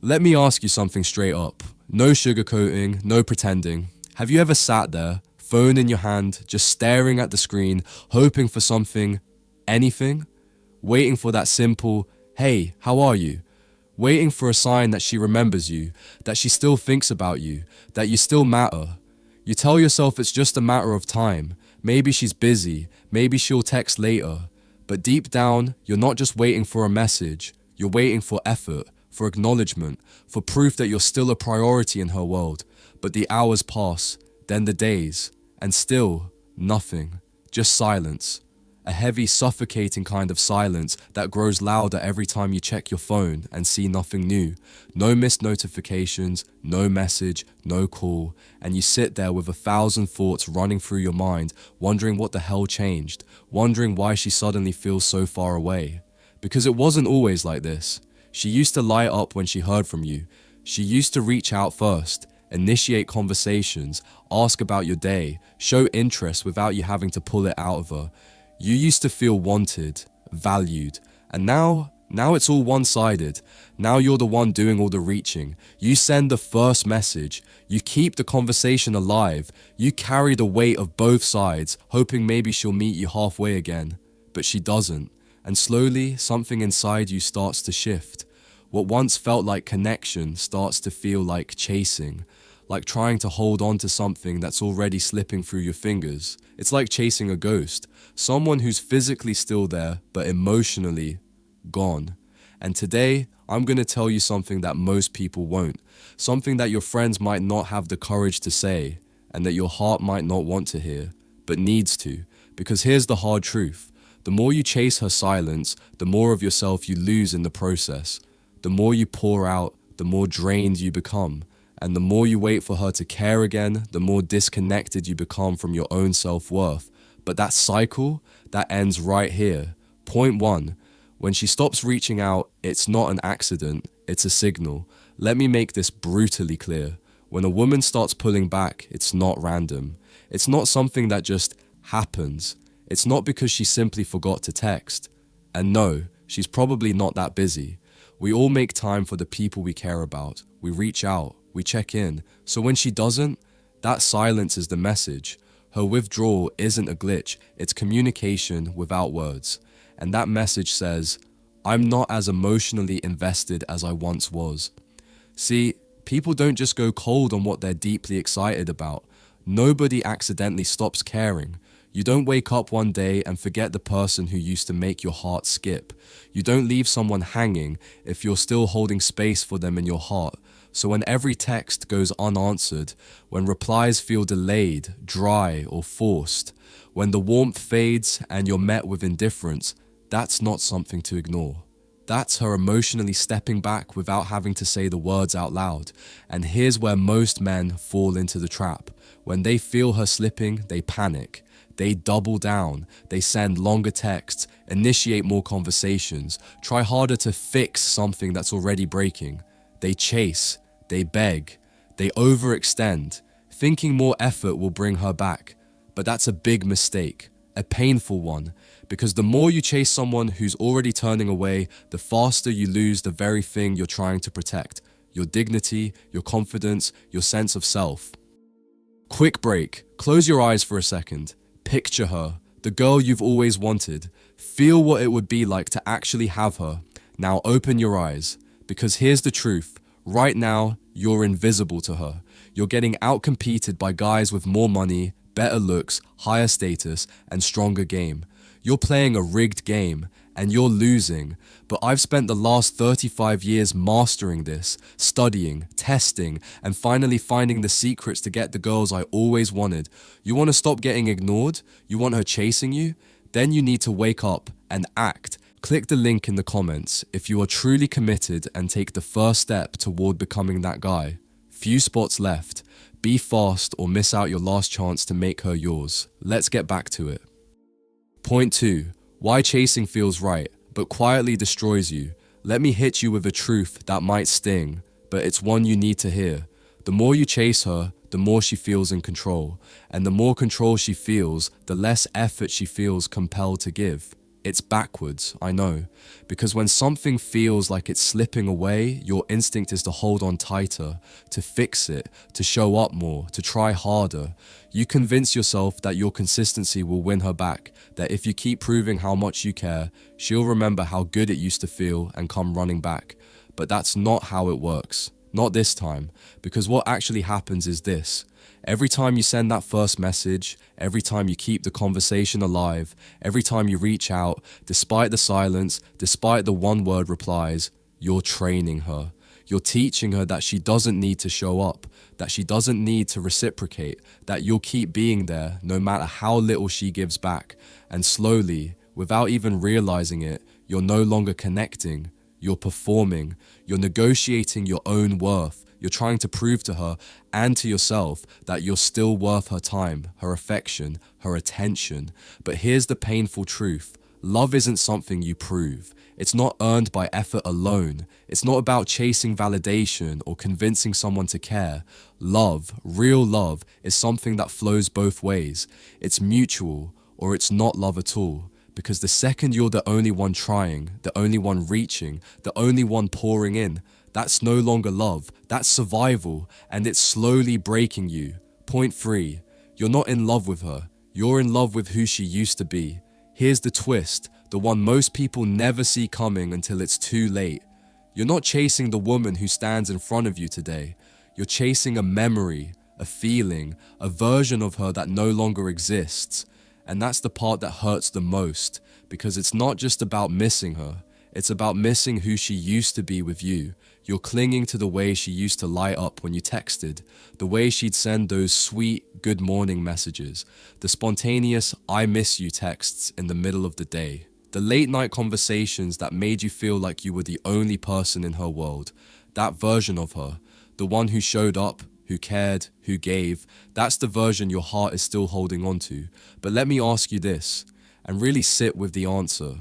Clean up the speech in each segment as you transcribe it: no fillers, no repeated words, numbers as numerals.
Let me ask you something straight up. No sugarcoating, no pretending. Have you ever sat there, phone in your hand, just staring at the screen, hoping for something, anything? Waiting for that simple, "Hey, how are you?" Waiting for a sign that she remembers you, that she still thinks about you, that you still matter. You tell yourself it's just a matter of time. Maybe she's busy, maybe she'll text later. But deep down, you're not just waiting for a message, you're waiting for effort, for acknowledgement, for proof that you're still a priority in her world. But the hours pass, then the days, and still, nothing, just silence. A heavy, suffocating kind of silence that grows louder every time you check your phone and see nothing new. No missed notifications, no message, no call, and you sit there with 1,000 thoughts running through your mind, wondering what the hell changed, wondering why she suddenly feels so far away. Because it wasn't always like this. She used to light up when she heard from you. She used to reach out first, initiate conversations, ask about your day, show interest without you having to pull it out of her. You used to feel wanted, valued, and now it's all one-sided. Now you're the one doing all the reaching. You send the first message. You keep the conversation alive. You carry the weight of both sides, hoping maybe she'll meet you halfway again. But she doesn't. And slowly, something inside you starts to shift. What once felt like connection starts to feel like chasing. Like trying to hold on to something that's already slipping through your fingers. It's like chasing a ghost. Someone who's physically still there, but emotionally gone. And today, I'm going to tell you something that most people won't. Something that your friends might not have the courage to say, and that your heart might not want to hear, but needs to. Because here's the hard truth. The more you chase her silence, the more of yourself you lose in the process. The more you pour out, the more drained you become. And the more you wait for her to care again, the more disconnected you become from your own self-worth. But that cycle, that ends right here. Point 1. When she stops reaching out, it's not an accident, it's a signal. Let me make this brutally clear. When a woman starts pulling back, it's not random. It's not something that just happens. It's not because she simply forgot to text. And no, she's probably not that busy. We all make time for the people we care about. We reach out. We check in. So when she doesn't, that silence is the message. Her withdrawal isn't a glitch, it's communication without words. And that message says, I'm not as emotionally invested as I once was. See, people don't just go cold on what they're deeply excited about. Nobody accidentally stops caring. You don't wake up one day and forget the person who used to make your heart skip. You don't leave someone hanging if you're still holding space for them in your heart. So when every text goes unanswered, when replies feel delayed, dry, or forced, when the warmth fades and you're met with indifference, that's not something to ignore. That's her emotionally stepping back without having to say the words out loud. And here's where most men fall into the trap. When they feel her slipping, they panic. They double down, they send longer texts, initiate more conversations, try harder to fix something that's already breaking. They chase, they beg, they overextend, thinking more effort will bring her back. But that's a big mistake, a painful one, because the more you chase someone who's already turning away, the faster you lose the very thing you're trying to protect, your dignity, your confidence, your sense of self. Quick break, close your eyes for a second. Picture her, the girl you've always wanted. Feel what it would be like to actually have her. Now open your eyes, because here's the truth. Right now, you're invisible to her. You're getting outcompeted by guys with more money, better looks, higher status, and stronger game. You're playing a rigged game, and you're losing. But I've spent the last 35 years mastering this, studying, testing, and finally finding the secrets to get the girls I always wanted. You want to stop getting ignored? You want her chasing you? Then you need to wake up and act. Click the link in the comments if you are truly committed and take the first step toward becoming that guy. Few spots left. Be fast or miss out your last chance to make her yours. Let's get back to it. Point 2. Why chasing feels right, but quietly destroys you. Let me hit you with a truth that might sting, but it's one you need to hear. The more you chase her, the more she feels in control. And the more control she feels, the less effort she feels compelled to give. It's backwards, I know, because when something feels like it's slipping away, your instinct is to hold on tighter, to fix it, to show up more, to try harder. You convince yourself that your consistency will win her back, that if you keep proving how much you care, she'll remember how good it used to feel and come running back. But that's not how it works. Not this time, because what actually happens is this. Every time you send that first message, every time you keep the conversation alive, every time you reach out, despite the silence, despite the one-word replies, you're training her. You're teaching her that she doesn't need to show up, that she doesn't need to reciprocate, that you'll keep being there no matter how little she gives back. And slowly, without even realizing it, you're no longer connecting, you're performing, you're negotiating your own worth. You're trying to prove to her and to yourself that you're still worth her time, her affection, her attention. But here's the painful truth. Love isn't something you prove. It's not earned by effort alone. It's not about chasing validation or convincing someone to care. Love, real love, is something that flows both ways. It's mutual, or it's not love at all. Because the second you're the only one trying, the only one reaching, the only one pouring in, that's no longer love, that's survival, and it's slowly breaking you. Point 3, you're not in love with her, you're in love with who she used to be. Here's the twist, the one most people never see coming until it's too late. You're not chasing the woman who stands in front of you today. You're chasing a memory, a feeling, a version of her that no longer exists. And that's the part that hurts the most, because it's not just about missing her. It's about missing who she used to be with you. You're clinging to the way she used to light up when you texted, the way she'd send those sweet good morning messages, the spontaneous I miss you texts in the middle of the day, the late night conversations that made you feel like you were the only person in her world. That version of her, the one who showed up, who cared, who gave, that's the version your heart is still holding on to. But let me ask you this, and really sit with the answer.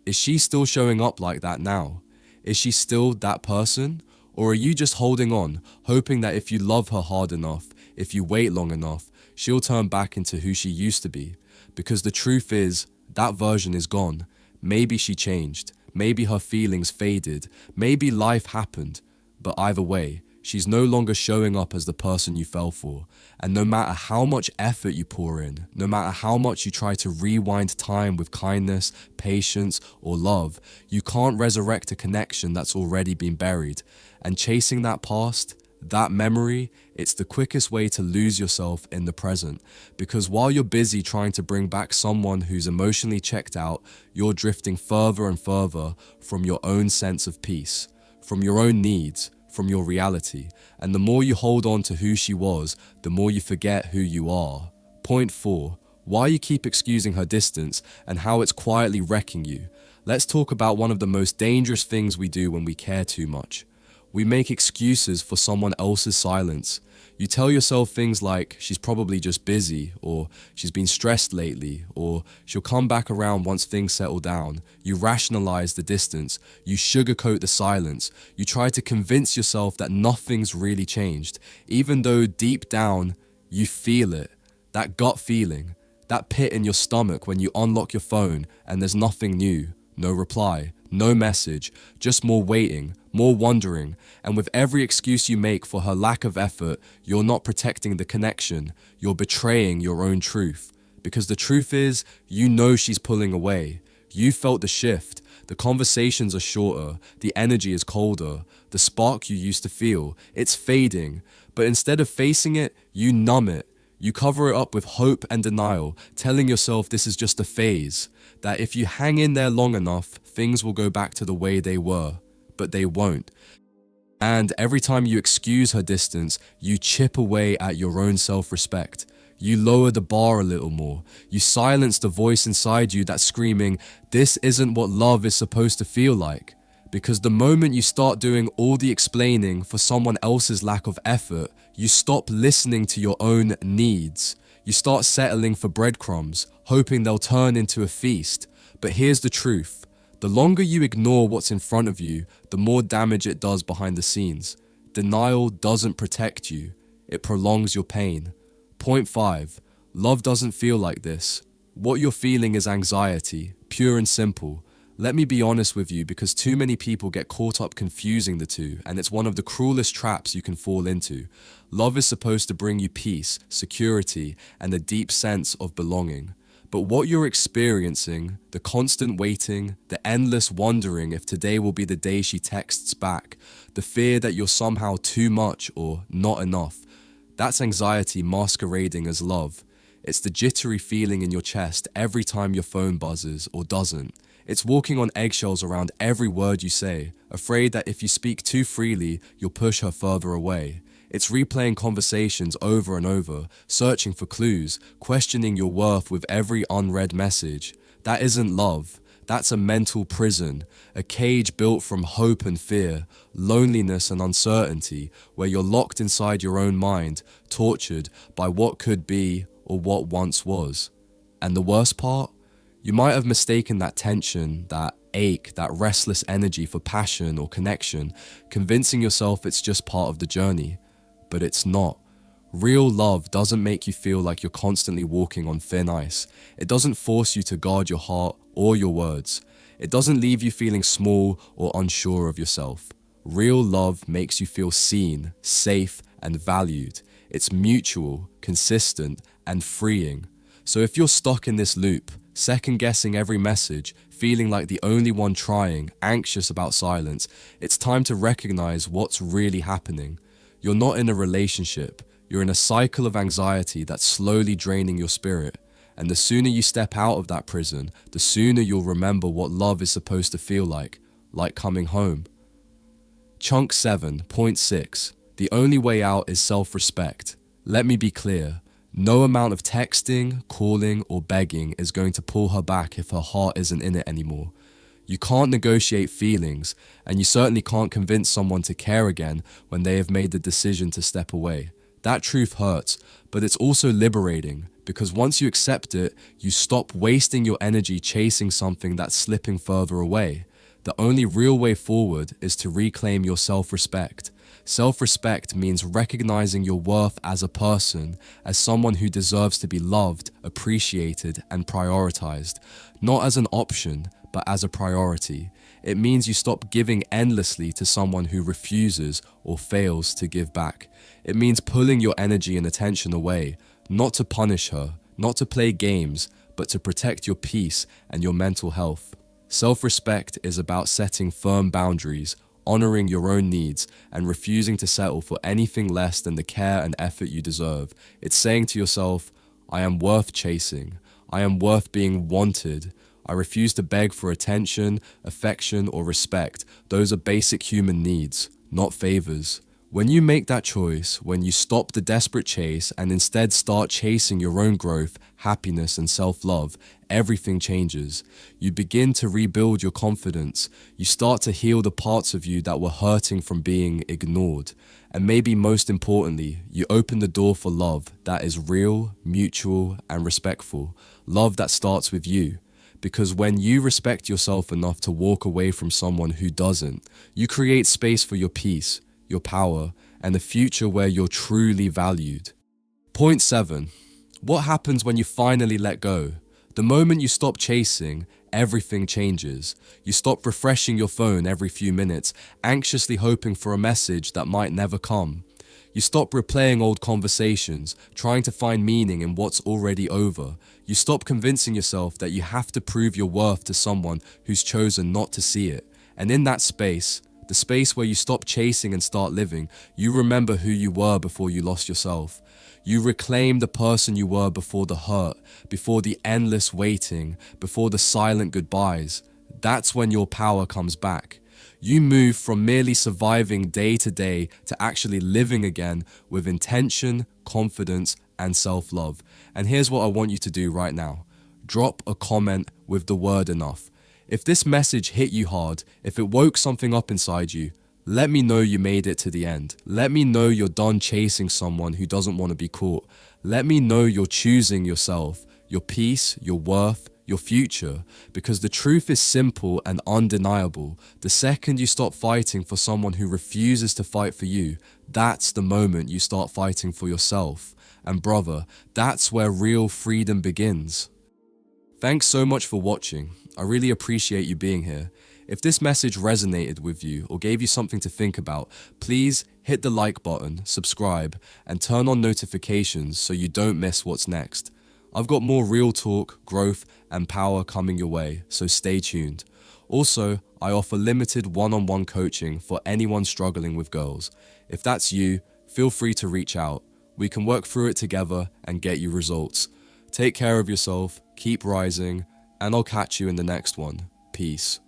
Is she still showing up like that now? Is she still that person? Or are you just holding on, hoping that if you love her hard enough, if you wait long enough, she'll turn back into who she used to be? Because the truth is, that version is gone. Maybe she changed. Maybe her feelings faded. Maybe life happened. But either way, she's no longer showing up as the person you fell for. And no matter how much effort you pour in, no matter how much you try to rewind time with kindness, patience, or love, you can't resurrect a connection that's already been buried. And chasing that past, that memory, it's the quickest way to lose yourself in the present. Because while you're busy trying to bring back someone who's emotionally checked out, you're drifting further and further from your own sense of peace, from your own needs, from your reality. And the more you hold on to who she was, the more you forget who you are. Point 4, why you keep excusing her distance and how it's quietly wrecking you. Let's talk about one of the most dangerous things we do when we care too much. We make excuses for someone else's silence. You tell yourself things like, she's probably just busy, or she's been stressed lately, or she'll come back around once things settle down. You rationalize the distance. You sugarcoat the silence. You try to convince yourself that nothing's really changed, even though deep down, you feel it. That gut feeling, that pit in your stomach when you unlock your phone and there's nothing new. No reply, no message, just more waiting, more wondering, and with every excuse you make for her lack of effort, you're not protecting the connection, you're betraying your own truth. Because the truth is, you know she's pulling away. You felt the shift, the conversations are shorter, the energy is colder, the spark you used to feel, it's fading, but instead of facing it, you numb it. You cover it up with hope and denial, telling yourself this is just a phase, that if you hang in there long enough, things will go back to the way they were, but they won't. And every time you excuse her distance, you chip away at your own self-respect. You lower the bar a little more. You silence the voice inside you that's screaming, this isn't what love is supposed to feel like. Because the moment you start doing all the explaining for someone else's lack of effort, you stop listening to your own needs. You start settling for breadcrumbs, hoping they'll turn into a feast. But here's the truth. The longer you ignore what's in front of you, the more damage it does behind the scenes. Denial doesn't protect you. It prolongs your pain. Point 5. Love doesn't feel like this. What you're feeling is anxiety, pure and simple. Let me be honest with you, because too many people get caught up confusing the two, and it's one of the cruelest traps you can fall into. Love is supposed to bring you peace, security, and a deep sense of belonging. But what you're experiencing, the constant waiting, the endless wondering if today will be the day she texts back, the fear that you're somehow too much or not enough, that's anxiety masquerading as love. It's the jittery feeling in your chest every time your phone buzzes or doesn't. It's walking on eggshells around every word you say, afraid that if you speak too freely, you'll push her further away. It's replaying conversations over and over, searching for clues, questioning your worth with every unread message. That isn't love. That's a mental prison, a cage built from hope and fear, loneliness and uncertainty, where you're locked inside your own mind, tortured by what could be or what once was. And the worst part? You might have mistaken that tension, that ache, that restless energy for passion or connection, convincing yourself it's just part of the journey. But it's not. Real love doesn't make you feel like you're constantly walking on thin ice. It doesn't force you to guard your heart or your words. It doesn't leave you feeling small or unsure of yourself. Real love makes you feel seen, safe, and valued. It's mutual, consistent, and freeing. So if you're stuck in this loop, second-guessing every message, feeling like the only one trying, anxious about silence, it's time to recognize what's really happening. You're not in a relationship. You're in a cycle of anxiety that's slowly draining your spirit. And the sooner you step out of that prison, the sooner you'll remember what love is supposed to feel like coming home. Chunk 7.6. The only way out is self-respect. Let me be clear. No amount of texting, calling, or begging is going to pull her back if her heart isn't in it anymore. You can't negotiate feelings, and you certainly can't convince someone to care again when they have made the decision to step away. That truth hurts, but it's also liberating, because once you accept it, you stop wasting your energy chasing something that's slipping further away. The only real way forward is to reclaim your self-respect. Self-respect means recognizing your worth as a person, as someone who deserves to be loved, appreciated, and prioritized, not as an option, but as a priority. It means you stop giving endlessly to someone who refuses or fails to give back. It means pulling your energy and attention away, not to punish her, not to play games, but to protect your peace and your mental health. Self-respect is about setting firm boundaries, honoring your own needs, and refusing to settle for anything less than the care and effort you deserve. It's saying to yourself, I am worth chasing. I am worth being wanted. I refuse to beg for attention, affection, or respect. Those are basic human needs, not favors. When you make that choice, when you stop the desperate chase and instead start chasing your own growth, happiness, and self-love, everything changes. You begin to rebuild your confidence. You start to heal the parts of you that were hurting from being ignored. And maybe most importantly, you open the door for love that is real, mutual, and respectful. Love that starts with you. Because when you respect yourself enough to walk away from someone who doesn't, you create space for your peace, your power, and a future where you're truly valued. Point 7. What happens when you finally let go? The moment you stop chasing, everything changes. You stop refreshing your phone every few minutes, anxiously hoping for a message that might never come. You stop replaying old conversations, trying to find meaning in what's already over. You stop convincing yourself that you have to prove your worth to someone who's chosen not to see it. And in that space, the space where you stop chasing and start living, you remember who you were before you lost yourself. You reclaim the person you were before the hurt, before the endless waiting, before the silent goodbyes. That's when your power comes back. You move from merely surviving day to day to actually living again with intention, confidence, and self-love. And here's what I want you to do right now. Drop a comment with the word enough. If this message hit you hard, if it woke something up inside you, let me know you made it to the end. Let me know you're done chasing someone who doesn't want to be caught. Let me know you're choosing yourself, your peace, your worth, your future, because the truth is simple and undeniable. The second you stop fighting for someone who refuses to fight for you, that's the moment you start fighting for yourself. And brother, that's where real freedom begins. Thanks so much for watching. I really appreciate you being here. If this message resonated with you or gave you something to think about, please hit the like button, subscribe, and turn on notifications so you don't miss what's next. I've got more real talk, growth, and power coming your way, so stay tuned. Also, I offer limited one-on-one coaching for anyone struggling with girls. If that's you, feel free to reach out. We can work through it together and get you results. Take care of yourself, keep rising, and I'll catch you in the next one. Peace.